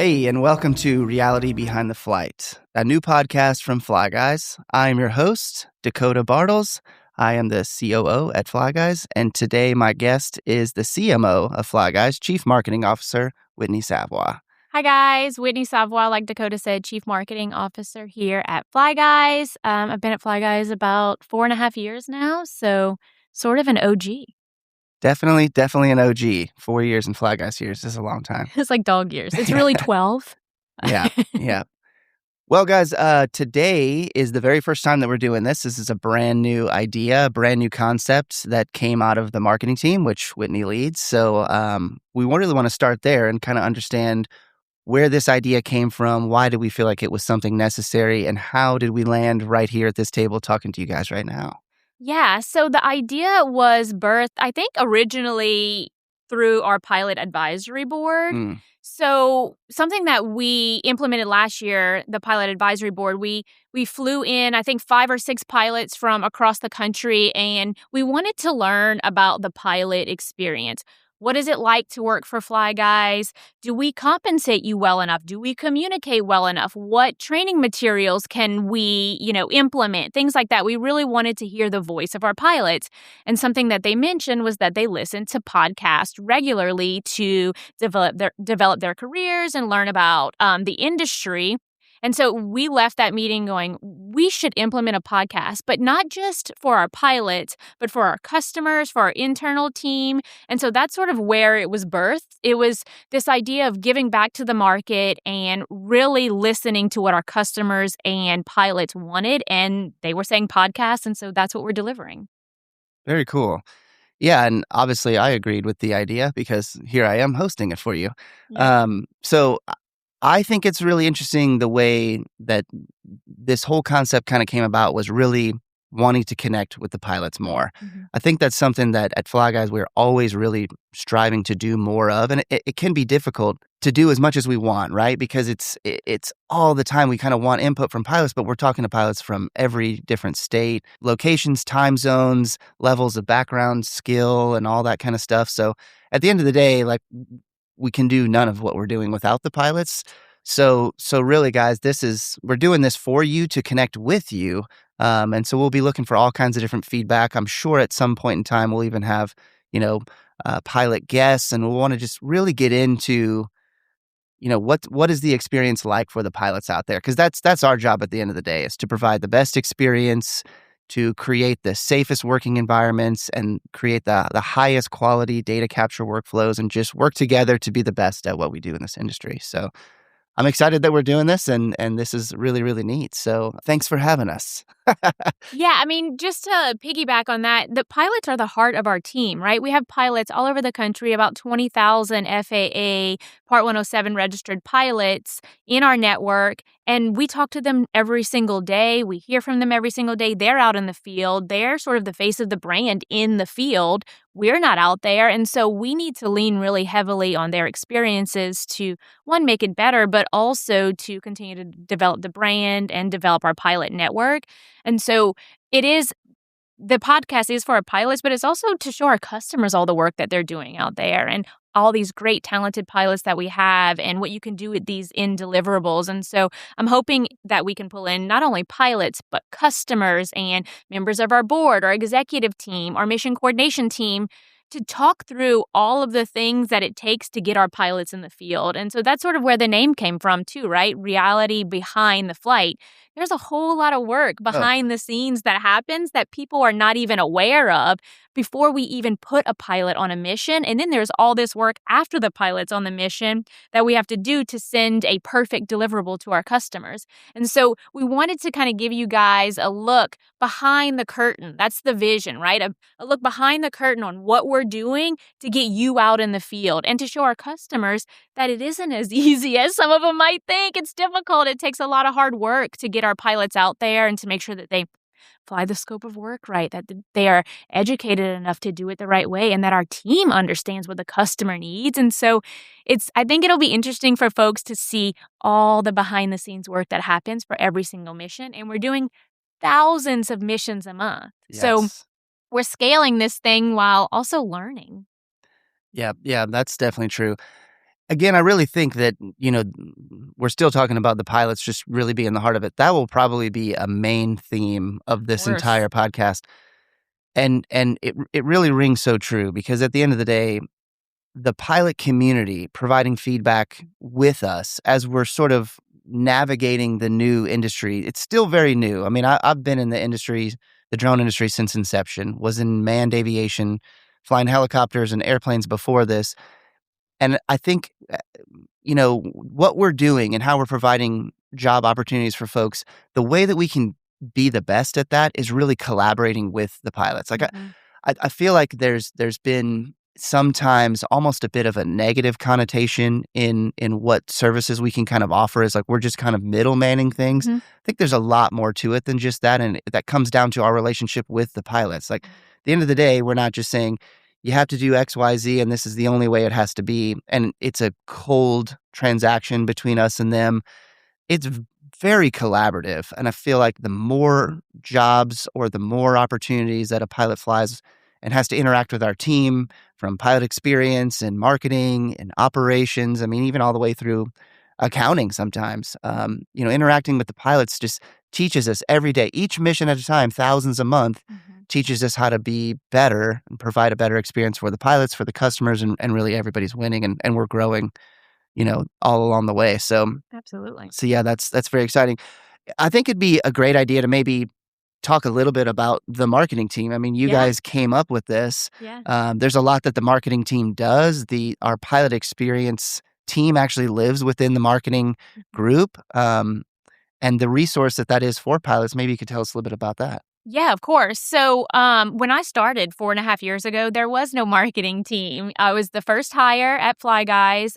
Hey, and welcome to Reality Behind the Flight, a new podcast from FlyGuys. I am your host, DaCoda Bartels. I am the COO at FlyGuys, and today my guest is the CMO of FlyGuys, Chief Marketing Officer, Whitney Savoie. Hi, guys. Whitney Savoie, like DaCoda said, Chief Marketing Officer here at FlyGuys. I've been at FlyGuys about 4.5 years now, so sort of an OG. Definitely an OG. 4 years in FlyGuys years is a long time. It's like dog years. It's really 12. Yeah. Well, guys, today is the very first time that we're doing this. This is a brand new idea, a brand new concept that came out of the marketing team, which Whitney leads. So we really want to start there and kind of understand where this idea came from, why did we feel like it was something necessary, and how did we land right here at this table talking to you guys right now? Yeah, so the idea was birthed, I think, originally through our pilot advisory board. So something that we implemented last year, the pilot advisory board, we flew in, I think, 5 or 6 pilots from across the country, and we wanted to learn about the pilot experience. What is it like to work for FlyGuys? Do we compensate you well enough? Do we communicate well enough? What training materials can we, implement? Things like that. We really wanted to hear the voice of our pilots. And something that they mentioned was that they listen to podcasts regularly to develop their careers and learn about the industry. And so we left that meeting going, we should implement a podcast, but not just for our pilots, but for our customers, for our internal team. And so that's sort of where it was birthed. It was this idea of giving back to the market and really listening to what our customers and pilots wanted. And they were saying podcasts. And so that's what we're delivering. Very cool. Yeah, and obviously I agreed with the idea because here I am hosting it for you. Yeah. So I think it's really interesting the way that this whole concept kind of came about was really wanting to connect with the pilots more. Mm-hmm. I think that's something that at FlyGuys we're always really striving to do more of, and it can be difficult to do as much as we want, right? Because it's all the time we kind of want input from pilots, but we're talking to pilots from every different state, locations, time zones, levels of background, skill, and all that kind of stuff. So at the end of the day, like, we can do none of what we're doing without the pilots. So really, guys, we're doing this for you to connect with you. And so we'll be looking for all kinds of different feedback. I'm sure at some point in time, we'll even have, pilot guests, and we'll want to just really get into, what is the experience like for the pilots out there? Because that's our job at the end of the day, is to provide the best experience, to create the safest working environments and create the highest quality data capture workflows and just work together to be the best at what we do in this industry. So I'm excited that we're doing this, and this is really, really neat. So thanks for having us. Yeah, I mean, just to piggyback on that, the pilots are the heart of our team, right? We have pilots all over the country, about 20,000 FAA Part 107 registered pilots in our network, and we talk to them every single day. We hear from them every single day. They're out in the field. They're sort of the face of the brand in the field. We're not out there, and so we need to lean really heavily on their experiences to, one, make it better, but also to continue to develop the brand and develop our pilot network. And so the podcast is for our pilots, but it's also to show our customers all the work that they're doing out there and all these great talented pilots that we have and what you can do with these in deliverables. And so I'm hoping that we can pull in not only pilots, but customers and members of our board, our executive team, our mission coordination team, to talk through all of the things that it takes to get our pilots in the field. And so that's sort of where the name came from too, right? Reality behind the flight. There's a whole lot of work behind the scenes that happens that people are not even aware of before we even put a pilot on a mission. And then there's all this work after the pilot's on the mission that we have to do to send a perfect deliverable to our customers. And so we wanted to kind of give you guys a look behind the curtain. That's the vision, right? A look behind the curtain on what we're doing to get you out in the field and to show our customers that it isn't as easy as some of them might think. It's difficult. It takes a lot of hard work to get our pilots out there and to make sure that they fly the scope of work right, that they are educated enough to do it the right way, and that our team understands what the customer needs. And so I think it'll be interesting for folks to see all the behind the scenes work that happens for every single mission. And we're doing thousands of missions a month. Yes. So we're scaling this thing while also learning. Yeah, that's definitely true. again, I really think that, we're still talking about the pilots just really being the heart of it. That will probably be a main theme of Of this course. entire podcast. And it really rings so true because at the end of the day, the pilot community providing feedback with us as we're sort of navigating the new industry. It's still very new. I mean, I've been in the industry, the drone industry since inception, was in manned aviation, flying helicopters and airplanes before this. And I think, what we're doing and how we're providing job opportunities for folks, the way that we can be the best at that is really collaborating with the pilots. Like Mhm. I feel like there's been sometimes almost a bit of a negative connotation in what services we can kind of offer is like we're just kind of middlemaning things. Mhm. I think there's a lot more to it than just that, and that comes down to our relationship with the pilots. Like at the end of the day, we're not just saying you have to do X, Y, Z, and this is the only way it has to be, and it's a cold transaction between us and them. It's very collaborative, and I feel like the more jobs or the more opportunities that a pilot flies and has to interact with our team from pilot experience and marketing and operations, I mean, even all the way through accounting sometimes, interacting with the pilots just teaches us every day, each mission at a time, thousands a month, Mhm. teaches us how to be better and provide a better experience for the pilots, for the customers, and really everybody's winning and we're growing, all along the way. Absolutely. So yeah, that's very exciting. I think it'd be a great idea to maybe talk a little bit about the marketing team. I mean, you Yeah. guys came up with this. Yeah. There's a lot that the marketing team does. Our pilot experience team actually lives within the marketing Mhm. group, and the resource that is for pilots. Maybe you could tell us a little bit about that. Yeah, of course. So, when I started 4.5 years ago, there was no marketing team. I was the first hire at FlyGuys.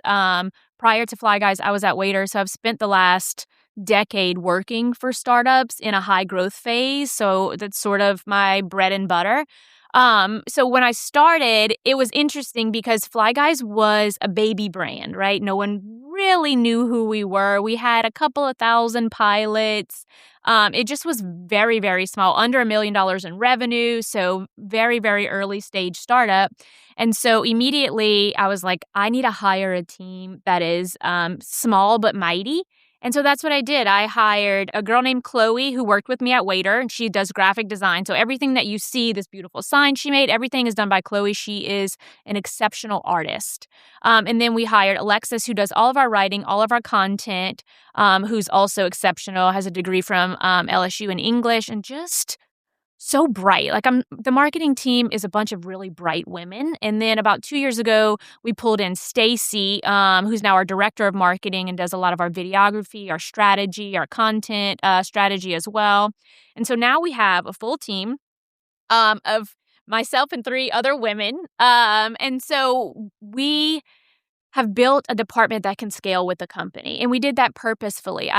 Prior to FlyGuys, I was at Waiter, so I've spent the last decade working for startups in a high growth phase. So that's sort of my bread and butter. So when I started, it was interesting because FlyGuys was a baby brand, right? No one really knew who we were. We had a couple of thousand pilots. It just was very, very small, under $1 million in revenue. So very, very early stage startup. And so immediately I was like, I need to hire a team that is small but mighty. And so that's what I did. I hired a girl named Chloe who worked with me at Waiter, and she does graphic design. So everything that you see, this beautiful sign she made, everything is done by Chloe. She is an exceptional artist. And then we hired Alexis, who does all of our writing, all of our content, who's also exceptional, has a degree from LSU in English, and just so bright. Like the marketing team is a bunch of really bright women. And then about 2 years ago, we pulled in Stacy, who's now our director of marketing and does a lot of our videography, our strategy, our content strategy as well. And so now we have a full team of myself and three other women. And so we have built a department that can scale with the company. And we did that purposefully.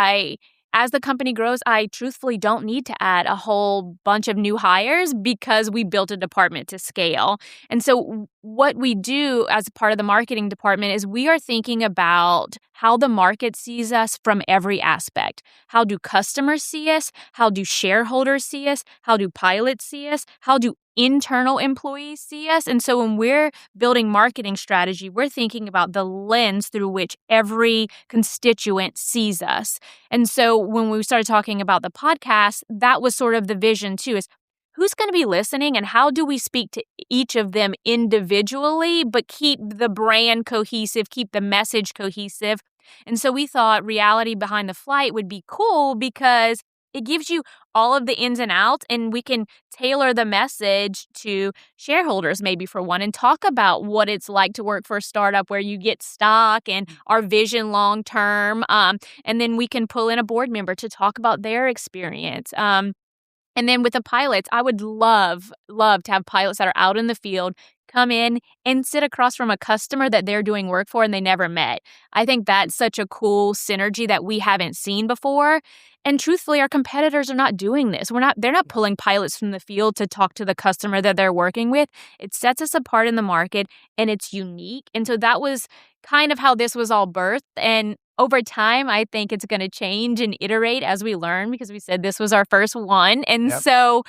As the company grows, I truthfully don't need to add a whole bunch of new hires because we built a department to scale. And so what we do as part of the marketing department is we are thinking about how the market sees us from every aspect. How do customers see us? How do shareholders see us? How do pilots see us? How do internal employees see us? And so when we're building marketing strategy, we're thinking about the lens through which every constituent sees us. And so when we started talking about the podcast, that was sort of the vision too, is who's going to be listening and how do we speak to each of them individually, but keep the brand cohesive, keep the message cohesive. And so we thought reality behind the flight would be cool because it gives you all of the ins and outs, and we can tailor the message to shareholders, maybe for one, and talk about what it's like to work for a startup where you get stock and our vision long term. And then we can pull in a board member to talk about their experience. And then with the pilots, I would love to have pilots that are out in the field come in and sit across from a customer that they're doing work for and they never met. I think that's such a cool synergy that we haven't seen before. And truthfully, our competitors are not doing this. They're not pulling pilots from the field to talk to the customer that they're working with. It sets us apart in the market and it's unique. And so that was kind of how this was all birthed. And over time, I think it's going to change and iterate as we learn because we said this was our first one. And Yep. so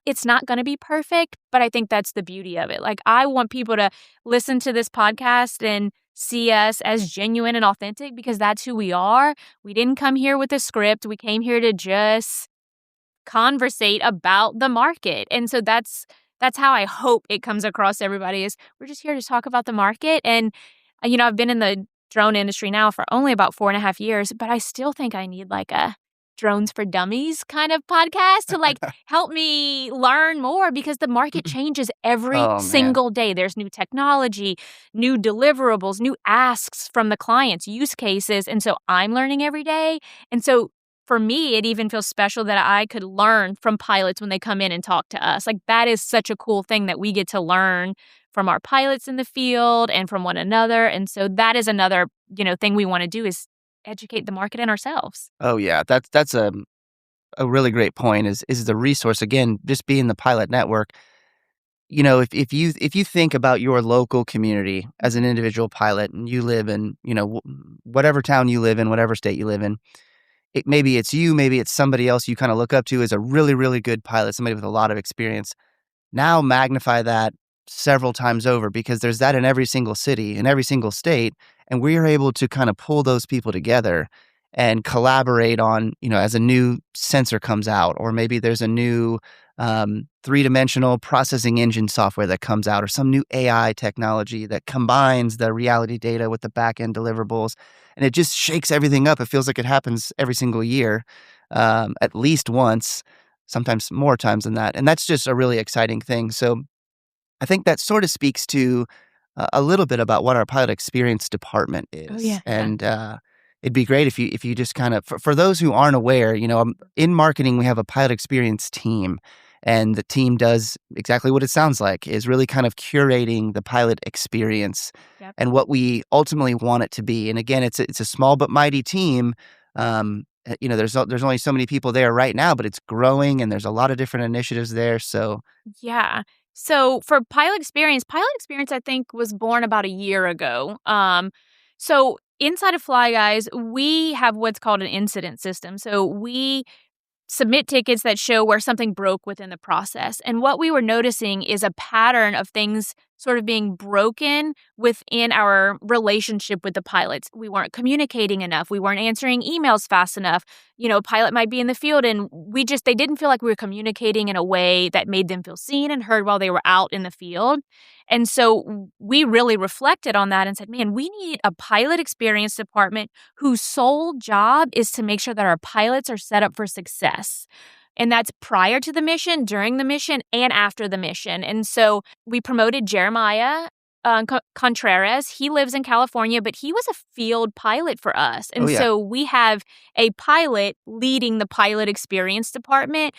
it's not going to be perfect, but I think that's the beauty of it. Like, I want people to listen to this podcast and see us as genuine and authentic because that's who we are. We didn't come here with a script. We came here to just conversate about the market. And so that's how I hope it comes across to everybody is we're just here to talk about the market. And, I've been in the drone industry now for only about 4.5 years, but I still think I need like a drones for dummies kind of podcast to like help me learn more because the market changes every Oh, man. single day. There's new technology, new deliverables, new asks from the clients, use cases. And so I'm learning every day. And so for me, it even feels special that I could learn from pilots when they come in and talk to us. Like that is such a cool thing that we get to learn from our pilots in the field and from one another. And so that is another, thing we want to do is educate the market and ourselves. Oh, yeah. That's a really great point is the resource. Again, just being the pilot network. If you think about your local community as an individual pilot and you live in, whatever town you live in, whatever state you live in, maybe it's you, maybe it's somebody else you kind of look up to as a really, really good pilot, somebody with a lot of experience. Now magnify that several times over because there's that in every single city, in every single state, and we are able to kind of pull those people together and collaborate on, as a new sensor comes out, or maybe there's a new three-dimensional processing engine software that comes out, or some new AI technology that combines the reality data with the back-end deliverables, and it just shakes everything up. It feels like it happens every single year, at least once, sometimes more times than that, and that's just a really exciting thing. So I think that sort of speaks to a little bit about what our pilot experience department Oh, is, yeah. Yeah. and it'd be great if you just kind of for those who aren't aware, in marketing we have a pilot experience team, and the team does exactly what it sounds like is really kind of curating the pilot experience Yep. and what we ultimately want it to be. And again, it's a small but mighty team. There's only so many people there right now, but it's growing, and there's a lot of different initiatives there. So Yeah. So for pilot experience, I think was born about a year ago. So inside of Fly Guys, we have what's called an incident system. So we submit tickets that show where something broke within the process. And what we were noticing is a pattern of things sort of being broken within our relationship with the pilots. We weren't communicating enough. We weren't answering emails fast enough. A pilot might be in the field and they didn't feel like we were communicating in a way that made them feel seen and heard while they were out in the field. And so we really reflected on that and said, man, we need a pilot experience department whose sole job is to make sure that our pilots are set up for success. And that's prior to the mission, during the mission, and after the mission. And so we promoted Jeremiah Contreras. He lives in California, but he was a field pilot for us. oh And yeah, so we have a pilot leading the pilot experience department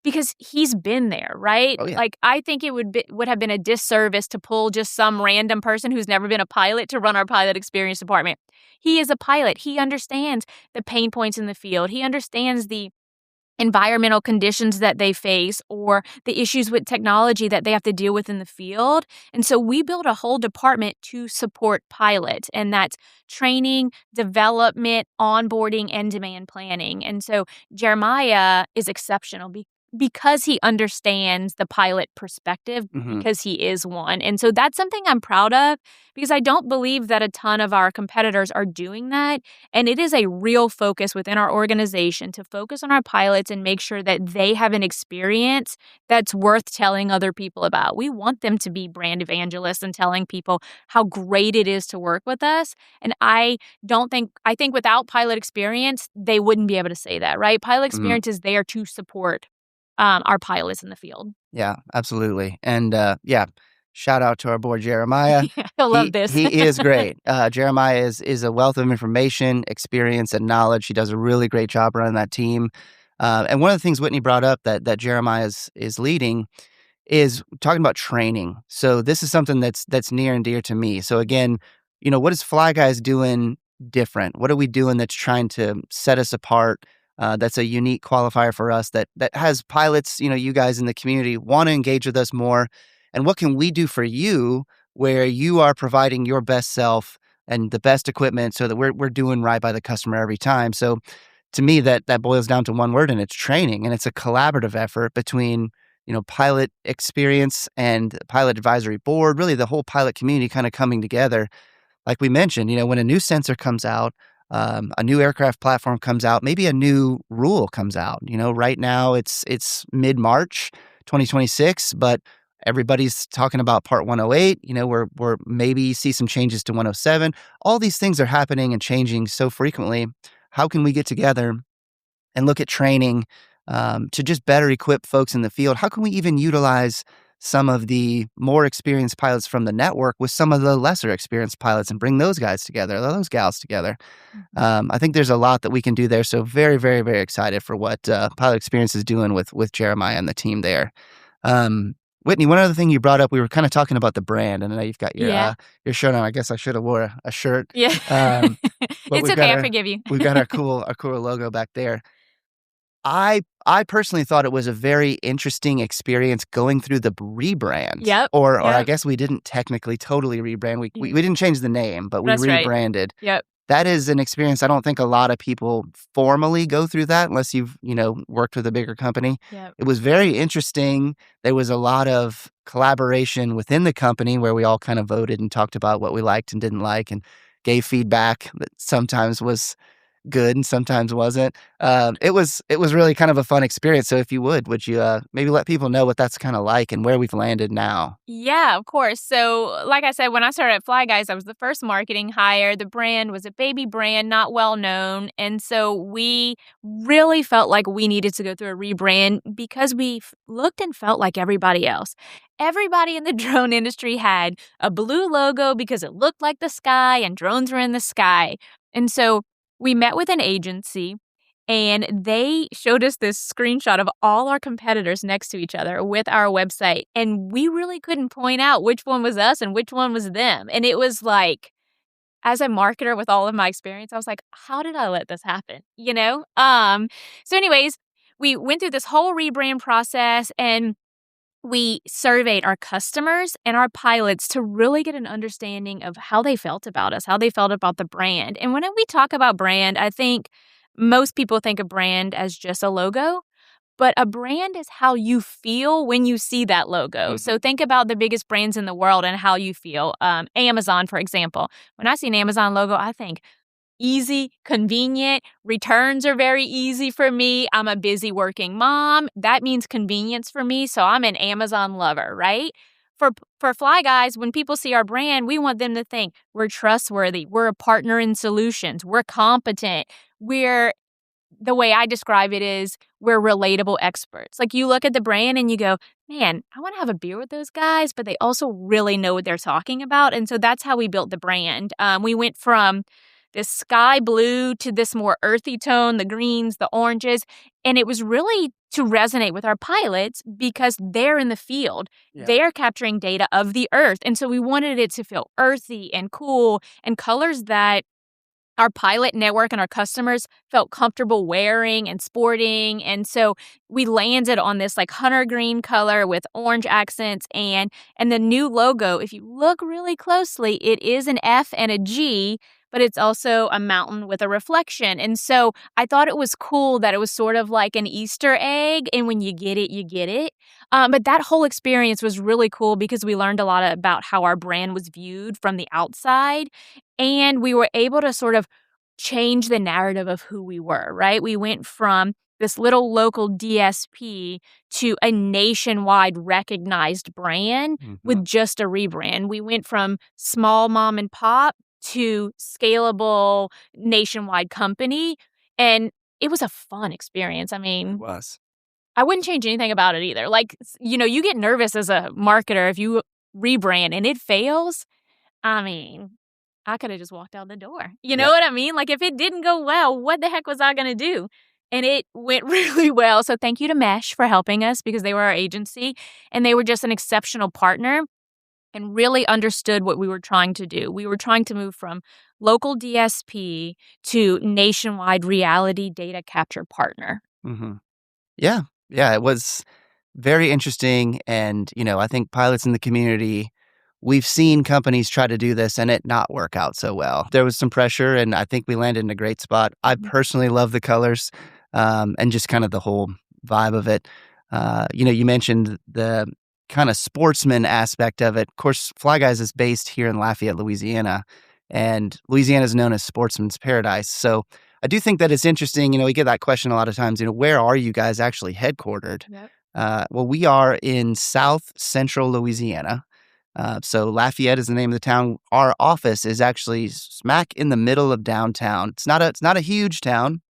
because he's been there, right? oh yeah. Like I think it would have been a disservice to pull just some random person who's never been a pilot to run our pilot experience department. He is a pilot. He understands the pain points in the field. He understands the environmental conditions that they face or the issues with technology that they have to deal with in the field. And so we built a whole department to support pilots, and that's training, development, onboarding, and demand planning. And so Jeremiah is exceptional because he understands the pilot perspective Mhm. because he is one. And so that's something I'm proud of because I don't believe that a ton of our competitors are doing that. And it is a real focus within our organization to focus on our pilots and make sure that they have an experience that's worth telling other people about. We want them to be brand evangelists and telling people how great it is to work with us. And I think without pilot experience, they wouldn't be able to say that, right? Pilot Mhm. experience is there to support our pilots in the field. Yeah, absolutely. And, yeah, shout out to our boy Jeremiah. I love He this. he is great. Jeremiah is a wealth of information, experience, and knowledge. He does a really great job running that team. And one of the things Whitney brought up that Jeremiah is leading is talking about training. So this is something that's near and dear to me. So again, what is Fly Guys doing different? What are we doing that's trying to set us apart? That's a unique qualifier for us that has pilots, you guys in the community want to engage with us more. And what can we do for you where you are providing your best self and the best equipment so that we're doing right by the customer every time. So to me, that boils down to one word, and it's training. And it's a collaborative effort between, pilot experience and pilot advisory board, really the whole pilot community kind of coming together. like we mentioned, when a new sensor comes out, a new aircraft platform comes out, maybe a new rule comes out. Right now it's mid-March 2026, but everybody's talking about Part 108. We're maybe see some changes to 107. All these things are happening and changing so frequently. How can we get together and look at training to just better equip folks in the field? How can we even utilize some of the more experienced pilots from the network with some of the lesser experienced pilots and bring those guys together, those gals together? Mhm. I think there's a lot that we can do there. So very, very, very excited for what Pilot Experience is doing with Jeremiah and the team there. Whitney, one other thing you brought up, we were kind of talking about the brand, and I know you've got Yeah. your shirt on. I guess I should have wore a shirt, Yeah. um, but It's okay, I forgive you. we've got our cool logo back there. I personally thought it was a very interesting experience going through the rebrand, Yep, or I yep. guess we didn't technically totally rebrand. We Yeah. we didn't change the name, but we That's right. rebranded. Yep, That is an experience I don't think a lot of people formally go through that unless you've worked with a bigger company. yep. It was very interesting. There was a lot of collaboration within the company where we all kind of voted and talked about what we liked and didn't like and gave feedback that sometimes was good and sometimes wasn't. It was really kind of a fun experience. So if you would you maybe let people know what that's kind of like and where we've landed now? Yeah, of course. So, like I said, when I started at FlyGuys, I was the first marketing hire. The brand was a baby brand, not well known. And so we really felt like we needed to go through a rebrand because we looked and felt like everybody else. Everybody in the drone industry had a blue logo because it looked like the sky and drones were in the sky. And so we met with an agency and they showed us this screenshot of all our competitors next to each other with our website. And we really couldn't point out which one was us and which one was them. And it was like, as a marketer with all of my experience, I was like, how did I let this happen? So anyways, we went through this whole rebrand process and we surveyed our customers and our pilots to really get an understanding of how they felt about us, how they felt about the brand. And when we talk about brand, I think most people think of brand as just a logo, but a brand is how you feel when you see that logo. Mhm. So think about the biggest brands in the world and how you feel. Amazon, for example. When I see an Amazon logo, I think easy, convenient. Returns are very easy for me. I'm a busy working mom. That means convenience for me. So I'm an Amazon lover, right? For Fly Guys, when people see our brand, we want them to think we're trustworthy. We're a partner in solutions. We're competent. We're the way I describe it is we're relatable experts. Like you look at the brand and you go, man, I want to have a beer with those guys, but they also really know what they're talking about. And so that's how we built the brand. We went from this sky blue to this more earthy tone, the greens, the oranges. And it was really to resonate with our pilots because they're in the field. Yeah. They're capturing data of the earth. And so we wanted it to feel earthy and cool and colors that our pilot network and our customers felt comfortable wearing and sporting. And so we landed on this like hunter green color with orange accents and the new logo, if you look really closely, it is an F and a G, but it's also a mountain with a reflection. And so I thought it was cool that it was sort of like an Easter egg. And when you get it, you get it. But that whole experience was really cool because we learned a lot about how our brand was viewed from the outside. And we were able to sort of change the narrative of who we were, right? We went from this little local DSP to a nationwide recognized brand Mhm. with just a rebrand. We went from small mom and pop to scalable nationwide company. And it was a fun experience. I mean, Was. I wouldn't change anything about it either. Like, you get nervous as a marketer if you rebrand and it fails. I mean, I could have just walked out the door. You know Yeah. what I mean? Like, if it didn't go well, what the heck was I gonna do? And it went really well. So thank you to Mesh for helping us because they were our agency and they were just an exceptional partner and really understood what we were trying to do. We were trying to move from local DSP to nationwide reality data capture partner. Mhm. Yeah. Yeah, it was very interesting, and, I think pilots in the community, we've seen companies try to do this and it not work out so well. There was some pressure, and I think we landed in a great spot. I Mhm. personally love the colors, and just kind of the whole vibe of it. You mentioned the kinda sportsman aspect of it. Of course, Fly Guys is based here in Lafayette, Louisiana, And Louisiana is known as sportsman's paradise. So I do think that it's interesting. We get that question a lot of times, where are you guys actually headquartered? Yep. Well, we are in South Central Louisiana. So Lafayette is the name of the town. Our office is actually smack in the middle of downtown. It's not a huge town.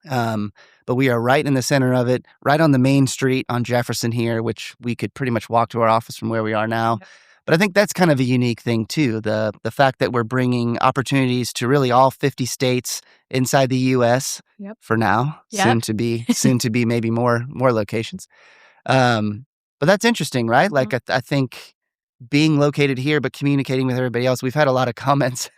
But we are right in the center of it, right on the main street on Jefferson here, which we could pretty much walk to our office from where we are now. Yep. But I think that's kind of a unique thing too, the fact that we're bringing opportunities to really all 50 states inside the U.S. Yep. for now, Yep. soon to be maybe more locations. But that's interesting, right? Like I think being located here but communicating with everybody else, we've had a lot of comments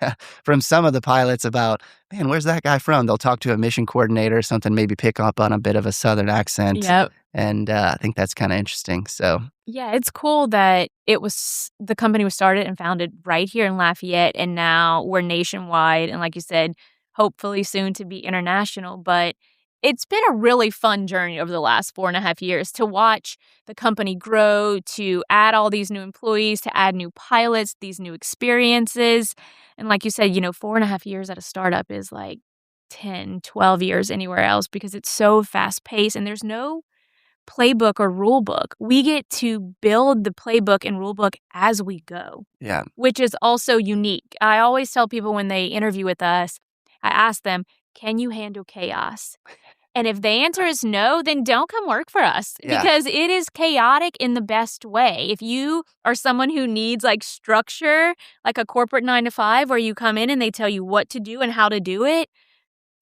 from some of the pilots about, man, where's that guy from? They'll talk to a mission coordinator or something, maybe pick up on a bit of a Southern accent. Yep. And I think that's kind of interesting. So Yeah, it's cool that the company was started and founded right here in Lafayette, and now we're nationwide, and like you said, hopefully soon to be international. But it's been a really fun journey over the last 4.5 years to watch the company grow, to add all these new employees, to add new pilots, these new experiences. And like you said, 4.5 years at a startup is like 10, 12 years anywhere else because it's so fast paced and there's no playbook or rule book. We get to build the playbook and rule book as we go, yeah, which is also unique. I always tell people when they interview with us, I ask them, can you handle chaos? And if the answer is no, then don't come work for us because it is chaotic in the best way. If you are someone who needs like structure, like a corporate 9 to 5 where you come in and they tell you what to do and how to do it,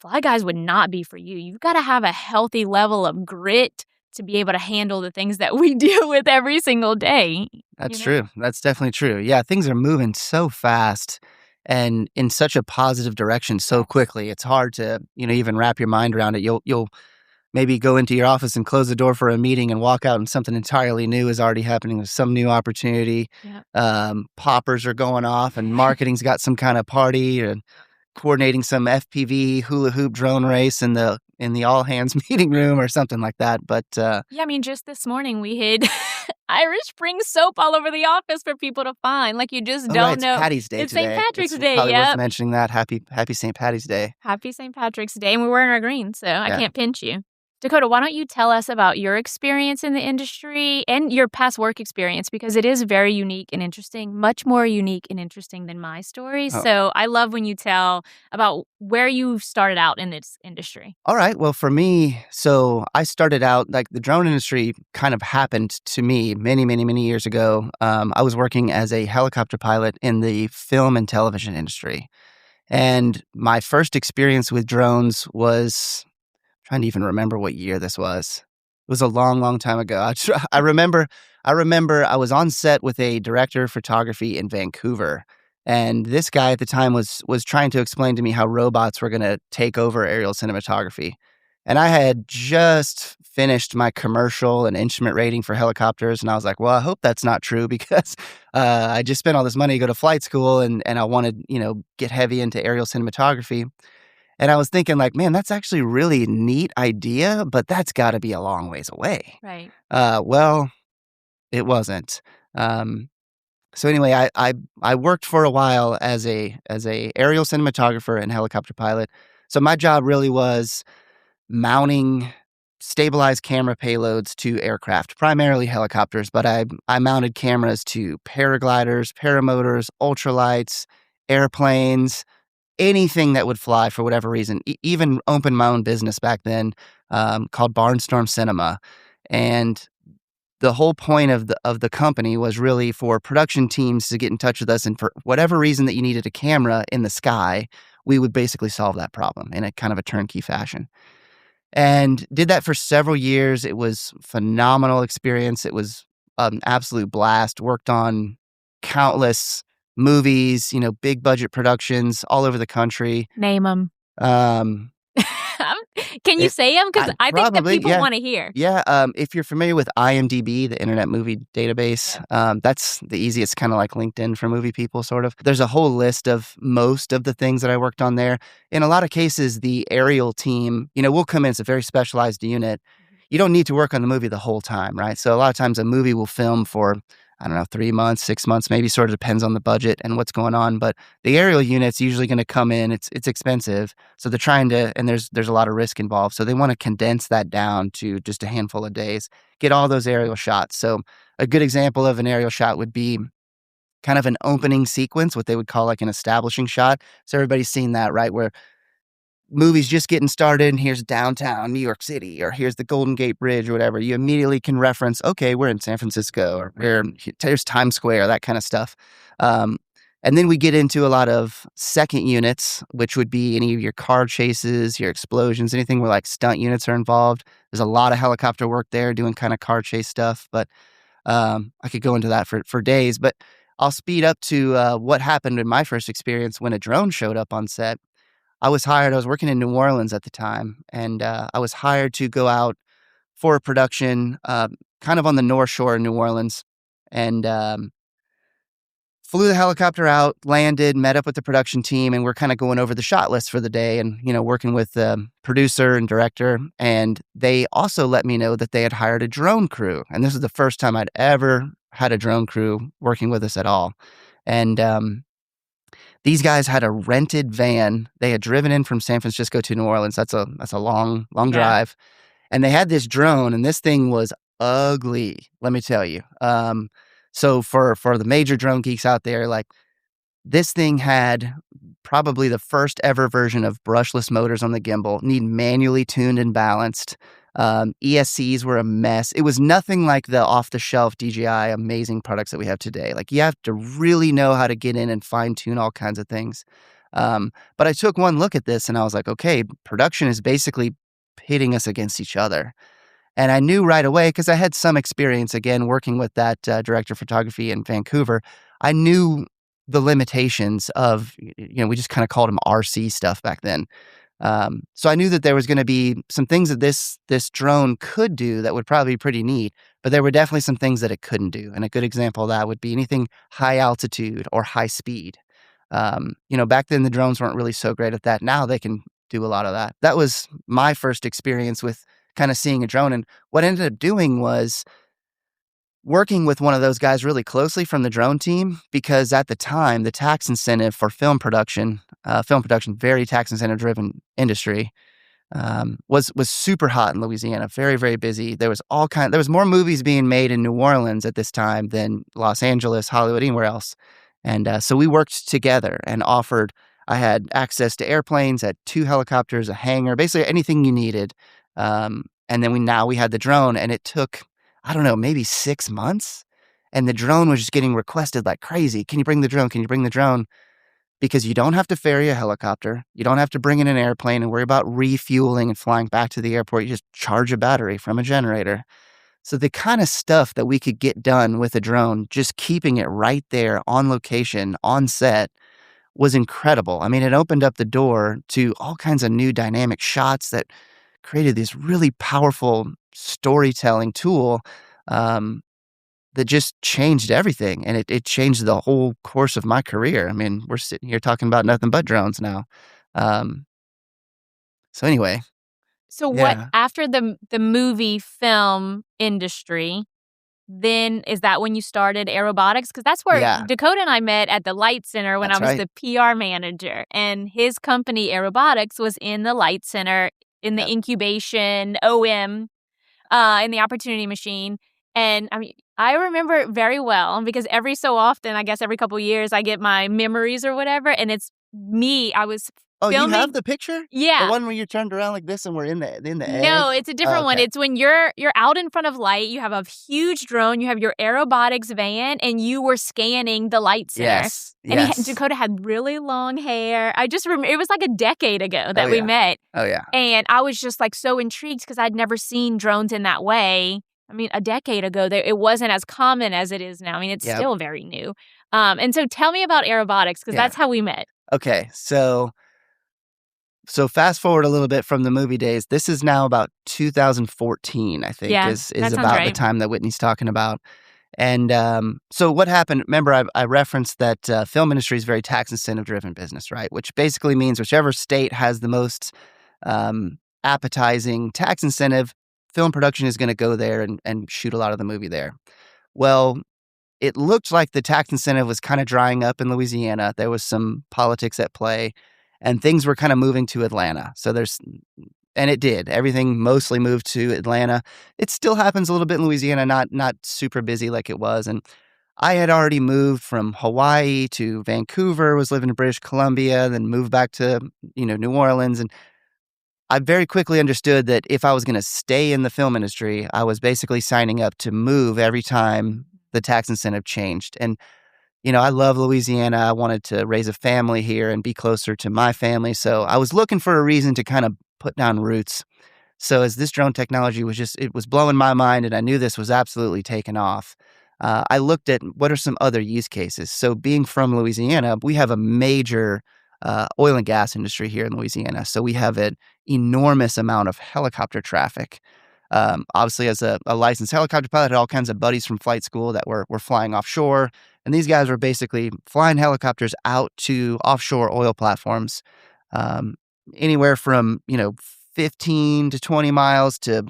FlyGuys would not be for you. You've got to have a healthy level of grit to be able to handle the things that we deal with every single day. That's true. That's definitely true. Yeah, things are moving so fast and in such a positive direction so quickly. It's hard to, even wrap your mind around it. You'll maybe go into your office and close the door for a meeting and walk out and something entirely new is already happening with some new opportunity. Yep. Poppers are going off and marketing's got some kind of party and coordinating some FPV hula hoop drone race in the all hands meeting room or something like that. But yeah, I mean, just this morning we hid Irish Spring soap all over the office for people to find. Like you just don't know. It's Patty's Day it's today. St. Patrick's Day. Probably Yep. worth mentioning that. Happy St. Patty's Day. Happy St. Patrick's Day, and we're wearing our green, so I can't pinch you. DaCoda, why don't you tell us about your experience in the industry and your past work experience because it is very unique and interesting, much more unique and interesting than my story. Oh. So I love when you tell about where you started out in this industry. All right. Well, for me, so I started out, like the drone industry kind of happened to me many, many, many years ago. I was working as a helicopter pilot in the film and television industry. And my first experience with drones was trying to even remember what year this was. It was a long, long time ago. I remember I was on set with a director of photography in Vancouver. And this guy at the time was trying to explain to me how robots were going to take over aerial cinematography. And I had just finished my commercial and instrument rating for helicopters. And I was like, well, I hope that's not true because I just spent all this money to go to flight school and I wanted, get heavy into aerial cinematography. And I was thinking like, man, that's actually a really neat idea, but that's got to be a long ways away. Right. Well, it wasn't. So anyway, I worked for a while as a aerial cinematographer and helicopter pilot. So my job really was mounting stabilized camera payloads to aircraft, primarily helicopters, but I mounted cameras to paragliders, paramotors, ultralights, airplanes, anything that would fly for whatever reason. Even opened my own business back then called Barnstorm Cinema. And the whole point of the company was really for production teams to get in touch with us. And for whatever reason that you needed a camera in the sky, we would basically solve that problem in a kind of a turnkey fashion. And did that for several years. It was phenomenal experience. It was an absolute blast. Worked on countless movies, big budget productions all over the country. Name them. Can you say them? Because I think that people want to hear. Yeah. If you're familiar with IMDb, the Internet Movie Database, that's the easiest, kind of like LinkedIn for movie people, sort of. There's a whole list of most of the things that I worked on there. In a lot of cases, the aerial team, we'll come in, it's a very specialized unit. You don't need to work on the movie the whole time, right? So a lot of times a movie will film for I don't know, 3 months, 6 months, maybe, sort of depends on the budget and what's going on. But the aerial unit's usually gonna come in, it's expensive, so they're trying to, and there's a lot of risk involved, so they wanna condense that down to just a handful of days, get all those aerial shots. So a good example of an aerial shot would be kind of an opening sequence, what they would call like an establishing shot. So everybody's seen that, right? Where movie's just getting started and here's downtown New York City or here's the Golden Gate Bridge or whatever. You immediately can reference, okay, we're in San Francisco or there's Times Square, that kind of stuff. Um, and then we get into a lot of second units, which would be any of your car chases, your explosions, anything where like stunt units are involved. There's a lot of helicopter work there doing kind of car chase stuff, but I could go into that for days. But I'll speed up to what happened in my first experience when a drone showed up on set. I was working in New Orleans at the time, and I was hired to go out for a production kind of on the North Shore in New Orleans, and flew the helicopter out, landed, met up with the production team, and we're kind of going over the shot list for the day and, working with the producer and director. And they also let me know that they had hired a drone crew. And this is the first time I'd ever had a drone crew working with us at all. And these guys had a rented van. They had driven in from San Francisco to New Orleans. That's a long drive. And they had this drone, and this thing was ugly, let me tell you. So for the major drone geeks out there, like, this thing had probably the first ever version of brushless motors on the gimbal, need manually tuned and balanced. ESCs were a mess. It was nothing like the off-the-shelf DJI amazing products that we have today. Like, you have to really know how to get in and fine-tune all kinds of things. But I took one look at this and I was like, okay, production is basically pitting us against each other. And I knew right away, because I had some experience, again, working with that director of photography in Vancouver. I knew the limitations of, we just kind of called them RC stuff back then. So I knew that there was going to be some things that this drone could do that would probably be pretty neat, but there were definitely some things that it couldn't do. And a good example of that would be anything high altitude or high speed. Back then the drones weren't really so great at that. Now they can do a lot of that. That was my first experience with kind of seeing a drone. And what I ended up doing was working with one of those guys really closely from the drone team, because at the time, the tax incentive for film production, very tax incentive driven industry, was super hot in Louisiana, very, very busy. There was more movies being made in New Orleans at this time than Los Angeles, Hollywood, anywhere else. And so we worked together and I had access to airplanes, had 2 helicopters, a hangar, basically anything you needed. And then we had the drone, and it took, I don't know, maybe 6 months. And the drone was just getting requested like crazy. Can you bring the drone? Can you bring the drone? Because you don't have to ferry a helicopter. You don't have to bring in an airplane and worry about refueling and flying back to the airport. You just charge a battery from a generator. So the kind of stuff that we could get done with a drone, just keeping it right there on location, on set, was incredible. I mean, it opened up the door to all kinds of new dynamic shots that created this really powerful storytelling tool that just changed everything. And it changed the whole course of my career. I mean, we're sitting here talking about nothing but drones now. So anyway. So what, Yeah. after the movie film industry, then is that when you started aerobotics? Because that's where Yeah. DaCoda and I met at the Light Center when That's I was right. the PR manager. And his company, Aerobotics, was in the Light Center, in the Yep. incubation, OM, in the Opportunity Machine. And I mean, I remember it very well because every so often, I guess every couple years, I get my memories or whatever. And it's me. I was Oh, you have filming. the picture? The Yeah. one where you turned around like this and we're in the No, egg? it's a Oh, different one. okay. It's when you're out in front of light, you have a huge drone, you have your aerobotics van, and you were scanning the Light Center. Yes. And Yes. DaCoda had really long hair. I just remember, it was like a decade ago that Oh, we yeah. met. Oh, yeah. And I was just like so intrigued because I'd never seen drones in that way. I mean, a decade ago, it wasn't as common as it is now. I mean, it's Yep. still very new. And so tell me about aerobotics because Yeah. that's how we met. Okay. So fast forward a little bit from the movie days. This is now about 2014, I think, Yeah, is that sounds about the right. time that Whitney's talking about. And so what happened, remember I referenced that film industry is very tax incentive driven business, right? Which basically means whichever state has the most appetizing tax incentive, film production is going to go there and shoot a lot of the movie there. Well, it looked like the tax incentive was kind of drying up in Louisiana. There was some politics at play, and things were kind of moving to Atlanta. And it did. Everything mostly moved to Atlanta. It still happens a little bit in Louisiana, not super busy like it was. And I had already moved from Hawaii to Vancouver, was living in British Columbia, then moved back to, New Orleans. And I very quickly understood that if I was going to stay in the film industry, I was basically signing up to move every time the tax incentive changed. And, I love Louisiana. I wanted to raise a family here and be closer to my family. So I was looking for a reason to kind of put down roots. So as this drone technology it was blowing my mind, and I knew this was absolutely taking off. I looked at what are some other use cases. So being from Louisiana, we have a major oil and gas industry here in Louisiana. So we have an enormous amount of helicopter traffic. Obviously, as a licensed helicopter pilot, I had all kinds of buddies from flight school that were flying offshore. And these guys were basically flying helicopters out to offshore oil platforms, um, anywhere from, 15 to 20 miles to,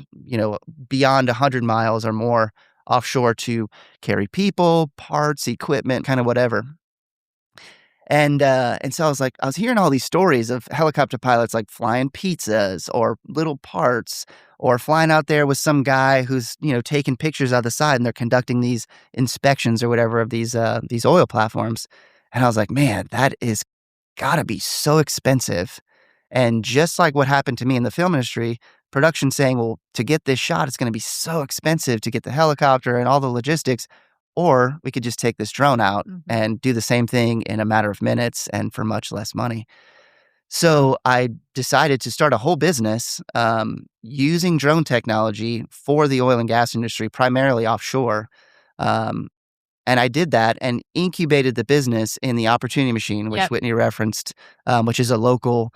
beyond 100 miles or more offshore to carry people, parts, equipment, kind of whatever. And so I was hearing all these stories of helicopter pilots like flying pizzas or little parts, or flying out there with some guy who's, taking pictures out the side, and they're conducting these inspections or whatever of these oil platforms. And I was like, man, that is gotta be so expensive. And just like what happened to me in the film industry, production saying, well, to get this shot, it's going to be so expensive to get the helicopter and all the logistics. Or we could just take this drone out and do the same thing in a matter of minutes and for much less money. So I decided to start a whole business using drone technology for the oil and gas industry, primarily offshore. Um, and I did that and incubated the business in the Opportunity Machine, which Yep. Whitney referenced, which is a local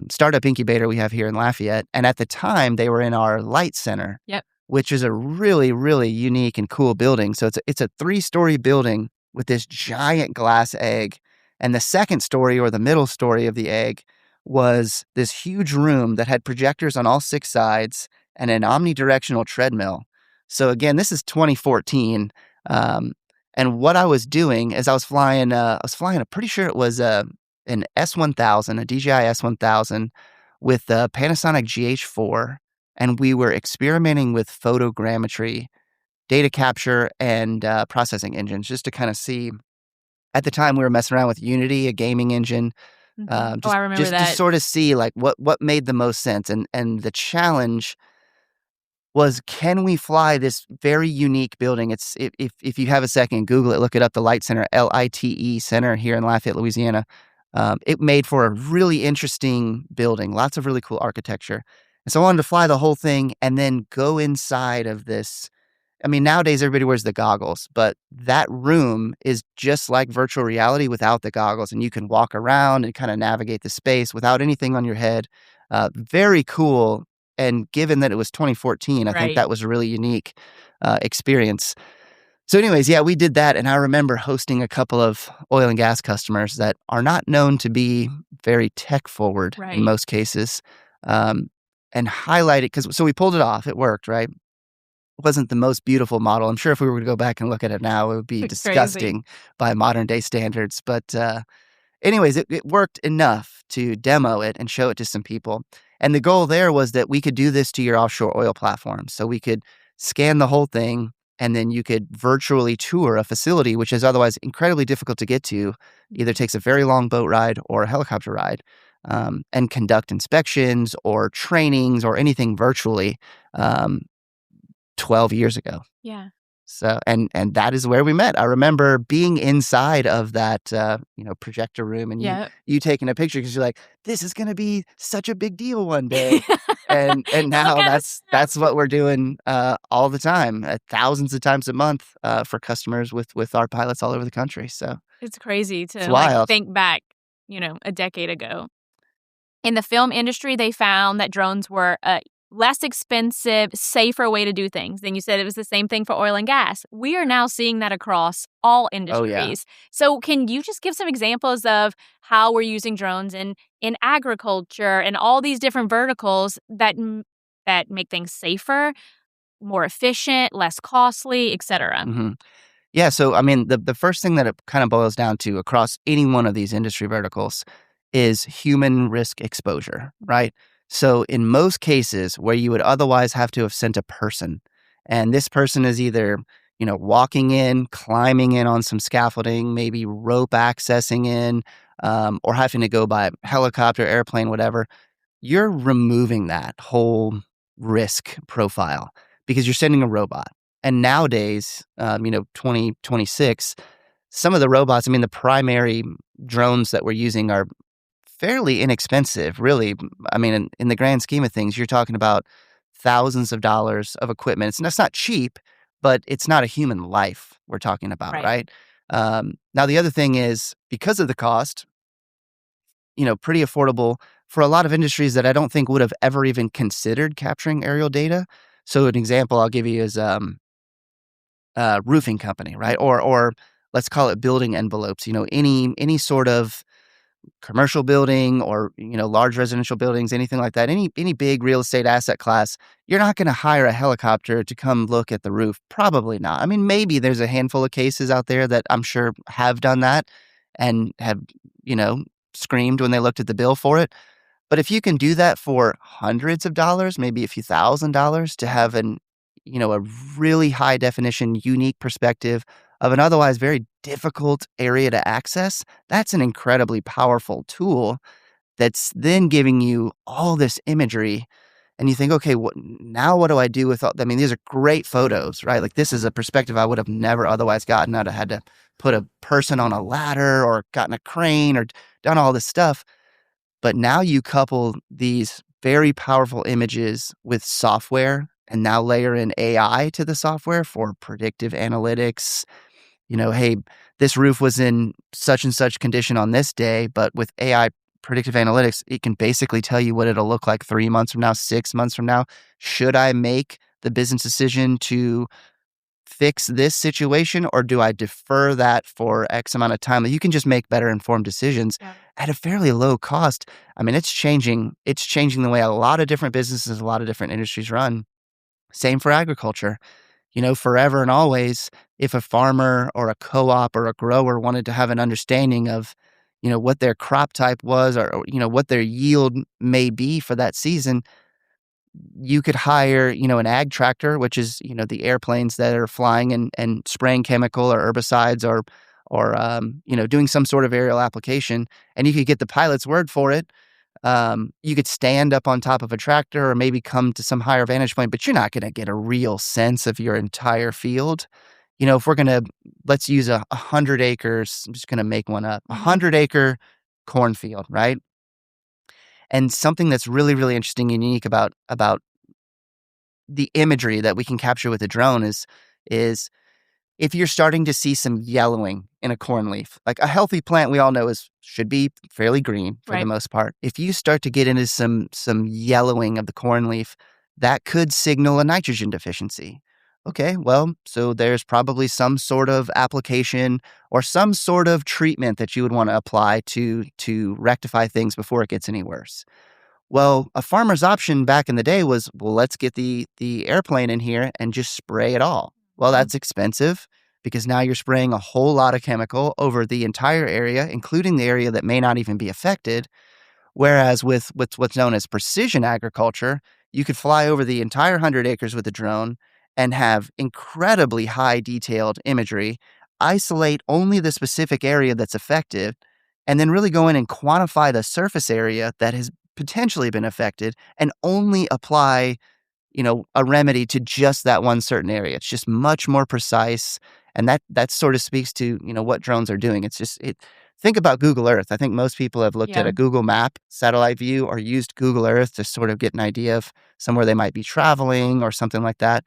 startup incubator we have here in Lafayette. And at the time, they were in our Light Center, Yep. which is a really, really unique and cool building. So it's a 3-story building with this giant glass egg. And the second story, or the middle story of the egg, was this huge room that had projectors on all 6 sides and an omnidirectional treadmill. So again, this is 2014. And what I was doing is I was flying, I'm pretty sure it was an S1000, a DJI S1000 with a Panasonic GH4. And we were experimenting with photogrammetry, data capture, and processing engines just to kind of see. At the time, we were messing around with Unity, a gaming engine, Oh, I remember just to that. sort of see like what made the most sense. And the challenge was, can we fly this very unique building? It's if you have a second, Google it, look it up, the Light Center, LITE Center here in Lafayette, Louisiana. It made for a really interesting building, lots of really cool architecture. And so I wanted to fly the whole thing and then go inside of this. I mean, nowadays everybody wears the goggles, but that room is just like virtual reality without the goggles, and you can walk around and kind of navigate the space without anything on your head. Very cool. And given that it was 2014, I think Right. that was a really unique experience. So anyways, yeah, we did that. And I remember hosting a couple of oil and gas customers that are not known to be very tech forward in Right. most cases, and highlighted, so we pulled it off. It worked, right? It wasn't the most beautiful model. I'm sure if we were to go back and look at it now, it would be It's crazy. disgusting by modern day standards. But anyways, it worked enough to demo it and show it to some people. And the goal there was that we could do this to your offshore oil platform. So we could scan the whole thing, and then you could virtually tour a facility, which is otherwise incredibly difficult to get to. Either takes a very long boat ride or a helicopter ride, and conduct inspections or trainings or anything virtually, 12 years ago. Yeah. So, and that is where we met. I remember being inside of that, projector room, and Yep. you taking a picture because you're like, this is going to be such a big deal one day. And Look now at us now. that's what we're doing all the time, thousands of times a month for customers with our pilots all over the country. So It's crazy it's to, wild. think back, a decade ago. In the film industry, they found that drones were a less expensive, safer way to do things. Then you said it was the same thing for oil and gas. We are now seeing that across all Oh yeah. industries. So can you just give some examples of how we're using drones in agriculture and all these different verticals that make things safer, more efficient, less costly, etc.? hmm Yeah, so I mean, the first thing that it kind of boils down to across any one of these industry verticals is human risk exposure, right? So in most cases where you would otherwise have to have sent a person, and this person is either, walking in, climbing in on some scaffolding, maybe rope accessing in, or having to go by helicopter, airplane, whatever, you're removing that whole risk profile because you're sending a robot. And nowadays, 2026, some of the robots, I mean, the primary drones that we're using are fairly inexpensive, really. I mean, in the grand scheme of things, you're talking about thousands of dollars of equipment. It's not cheap, but it's not a human life we're talking about, Right. right? Now, the other thing is because of the cost, pretty affordable for a lot of industries that I don't think would have ever even considered capturing aerial data. So an example I'll give you is a roofing company, right? Or let's call it building envelopes. Any sort of commercial building or large residential buildings, anything like that. Any big real estate asset class, you're not going to hire a helicopter to come look at the roof. Probably not. I mean, maybe there's a handful of cases out there that I'm sure have done that and have you know screamed when they looked at the bill for it. But if you can do that for hundreds of dollars, maybe a few $1,000s to have a really high definition, unique perspective of an otherwise very difficult area to access, that's an incredibly powerful tool that's then giving you all this imagery. And you think, okay, what do I do with all, I mean, these are great photos, right? Like this is a perspective I would have never otherwise gotten. I'd have had to put a person on a ladder or gotten a crane or done all this stuff. But now you couple these very powerful images with software and now layer in AI to the software for predictive analytics. Hey, this roof was in such and such condition on this day, but with AI predictive analytics, it can basically tell you what it'll look like 3 months from now, 6 months from now. Should I make the business decision to fix this situation or do I defer that for X amount of time? You can just make better informed decisions Yeah. at a fairly low cost. I mean, it's changing the way a lot of different businesses, a lot of different industries run. Same for agriculture. Forever and always, if a farmer or a co-op or a grower wanted to have an understanding of, what their crop type was or what their yield may be for that season, you could hire, an ag tractor, which is, the airplanes that are flying and spraying chemical or herbicides or doing some sort of aerial application, and you could get the pilot's word for it. You could stand up on top of a tractor or maybe come to some higher vantage point, but you're not going to get a real sense of your entire field. If we're going to, let's use 100 acres, I'm just going to make one up, a Mhm. 100-acre cornfield, right? And something that's really, really interesting and unique about the imagery that we can capture with a drone is if you're starting to see some yellowing in a corn leaf, like a healthy plant we all know should be fairly green for the Right. most part. If you start to get into some yellowing of the corn leaf, that could signal a nitrogen deficiency. Okay, well, so there's probably some sort of application or some sort of treatment that you would want to apply to rectify things before it gets any worse. Well, a farmer's option back in the day was, well, let's get the airplane in here and just spray it all. Well, Mhm. that's expensive because now you're spraying a whole lot of chemical over the entire area, including the area that may not even be affected. Whereas with what's known as precision agriculture, you could fly over the entire 100 acres with a drone and have incredibly high detailed imagery, isolate only the specific area that's affected, and then really go in and quantify the surface area that has potentially been affected and only apply a remedy to just that one certain area. It's just much more precise, and that sort of speaks to, what drones are doing. It's just it think about Google Earth. I think most people have looked at Yeah. a Google Map satellite view or used Google Earth to sort of get an idea of somewhere they might be traveling or something like that.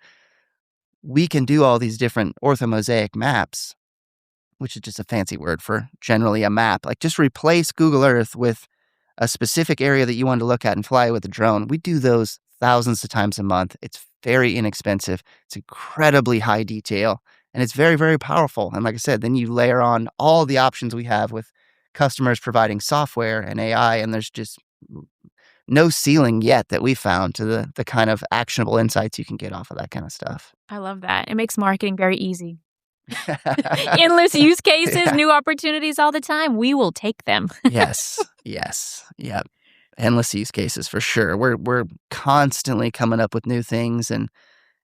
We can do all these different orthomosaic maps, which is just a fancy word for generally a map. Like just replace Google Earth with a specific area that you want to look at and fly with a drone. We do those thousands of times a month. It's very inexpensive. It's incredibly high detail and it's very, very powerful. And like I said, then you layer on all the options we have with customers providing software and AI, and there's just no ceiling yet that we found to the kind of actionable insights you can get off of that kind of stuff. I love that. It makes marketing very easy. Endless use cases, Yeah. new opportunities all the time. We will take them. Yes. Yes. Yep. Endless use cases for sure. We're constantly coming up with new things, and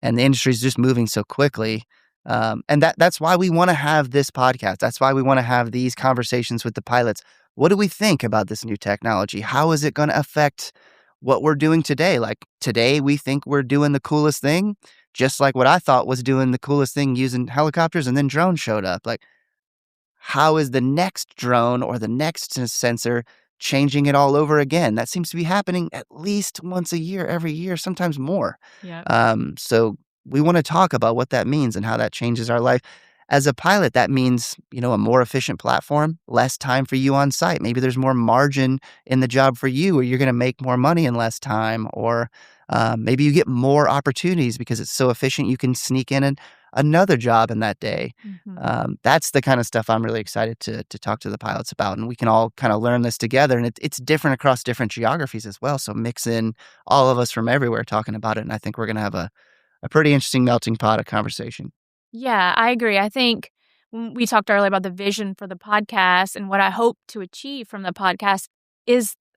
the industry is just moving so quickly. And that's why we want to have this podcast. That's why we want to have these conversations with the pilots. What do we think about this new technology? How is it going to affect what we're doing today? Like today, we think we're doing the coolest thing, just like what I thought was doing the coolest thing using helicopters, and then drones showed up. Like, how is the next drone or the next sensor changing it all over again? That seems to be happening at least once a year, every year, sometimes more. Yeah. So we want to talk about what that means and how that changes our life. As a pilot, that means, a more efficient platform, less time for you on site. Maybe there's more margin in the job for you, or you're going to make more money in less time, or maybe you get more opportunities because it's so efficient you can sneak in another job in that day. Mhm. That's the kind of stuff I'm really excited to talk to the pilots about, and we can all kind of learn this together. And it's different across different geographies as well. So mix in all of us from everywhere talking about it, and I think we're going to have a pretty interesting melting pot of conversation. Yeah, I agree. I think we talked earlier about the vision for the podcast, and what I hope to achieve from the podcast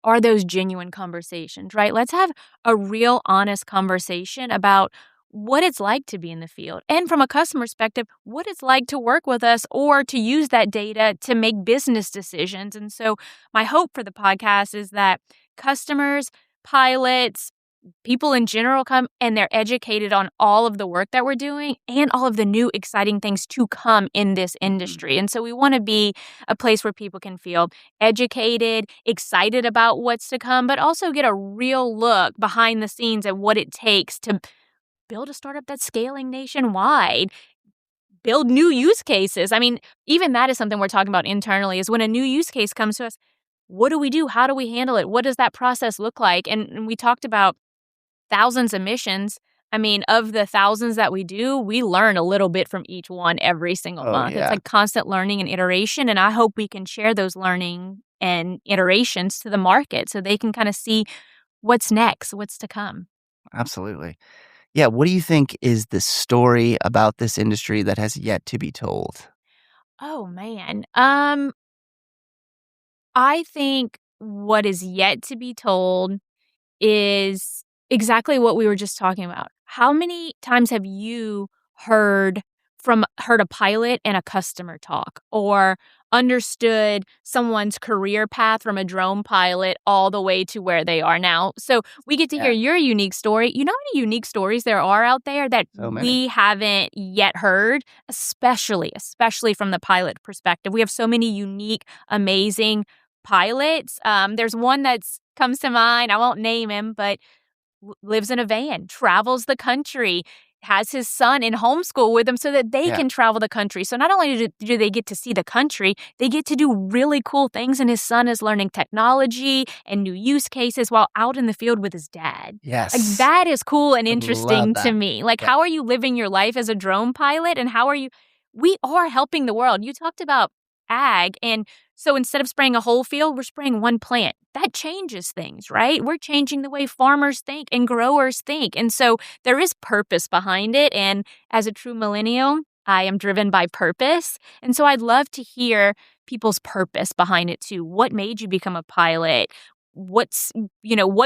are those genuine conversations, right? Let's have a real honest conversation about what it's like to be in the field, and from a customer perspective, what it's like to work with us or to use that data to make business decisions. And so my hope for the podcast is that customers, pilots, people in general come and they're educated on all of the work that we're doing and all of the new exciting things to come in this Mhm. industry. And so we want to be a place where people can feel educated, excited about what's to come, but also get a real look behind the scenes at what it takes to build a startup that's scaling nationwide, build new use cases. I mean, even that is something we're talking about internally, is when a new use case comes to us, what do we do? How do we handle it? What does that process look like? And we talked about thousands of missions. I mean, of the thousands that we do, we learn a little bit from each one every single Oh, month. It's yeah. like constant learning and iteration. And I hope we can share those learning and iterations to the market so they can kind of see what's next, what's to come. Absolutely. Yeah, what do you think is the story about this industry that has yet to be told? Oh man. I think what is yet to be told is exactly what we were just talking about. How many times have you heard heard a pilot and a customer talk, or understood someone's career path from a drone pilot all the way to where they are now? So we get to hear Yeah, your unique story. You know how many unique stories there are out there that so many. we haven't yet heard, especially from the pilot perspective. We have so many unique, amazing pilots. There's one that's comes to mind. I won't name him, but lives in a van, travels the country, has his son in homeschool with him so that they Yeah. can travel the country. So not only do they get to see the country, they get to do really cool things. And his son is learning technology and new use cases while out in the field with his dad. Like Yes. that is cool and I love interesting to that. me. Like, Yep. how are you living your life as a drone pilot? And how are you? We are helping the world. You talked about ag, and so instead of spraying a whole field, we're spraying one plant. That changes things, right? We're changing the way farmers think and growers think. And so there is purpose behind it. And as a true millennial, I am driven by purpose. And so I'd love to hear people's purpose behind it too. What made you become a pilot? What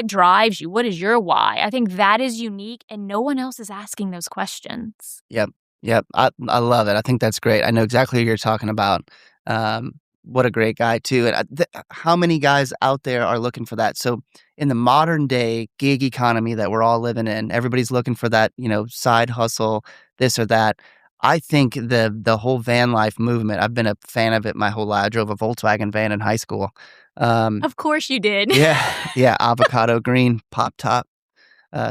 drives you? What is your why? I think that is unique and no one else is asking those questions. Yep. Yep. I love it. I think that's great. I know exactly who you're talking about. Um, what a great guy too. And how many guys out there are looking for that? So in the modern day gig economy that we're all living in, everybody's looking for that, side hustle, this or that. I think the whole van life movement, I've been a fan of it my whole life. I drove a Volkswagen van in high school. Um, Of course you did. yeah, yeah, avocado green, pop top,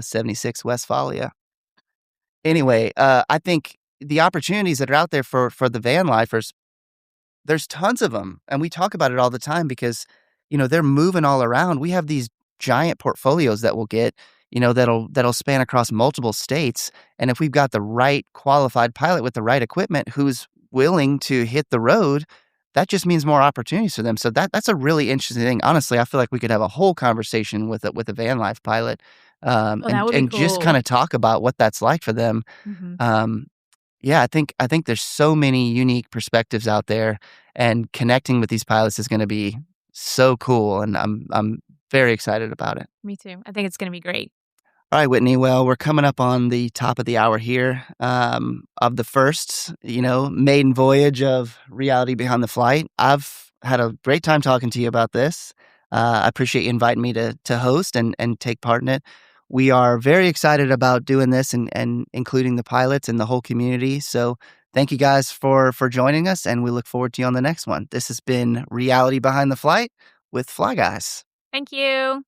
76 Westphalia. Anyway, I think the opportunities that are out there for the van lifers, there's tons of them, and we talk about it all the time because, they're moving all around. We have these giant portfolios that we'll get, that'll span across multiple states, and if we've got the right qualified pilot with the right equipment who's willing to hit the road, that just means more opportunities for them. So that's a really interesting thing. Honestly, I feel like we could have a whole conversation with a van life pilot, Oh, that and would be and just cool. kinda talk about what that's like for them. Mhm. Um, Yeah, I think there's so many unique perspectives out there, and connecting with these pilots is gonna be so cool, and I'm very excited about it. Me too. I think it's going to be great. All right, Whitney. Well, we're coming up on the top of the hour here, of the first, maiden voyage of Reality Behind the Flight. I've had a great time talking to you about this. I appreciate you inviting me to host and take part in it. We are very excited about doing this and including the pilots and the whole community. So thank you guys for joining us, and we look forward to you on the next one. This has been Reality Behind the Flight with Fly Guys. Thank you.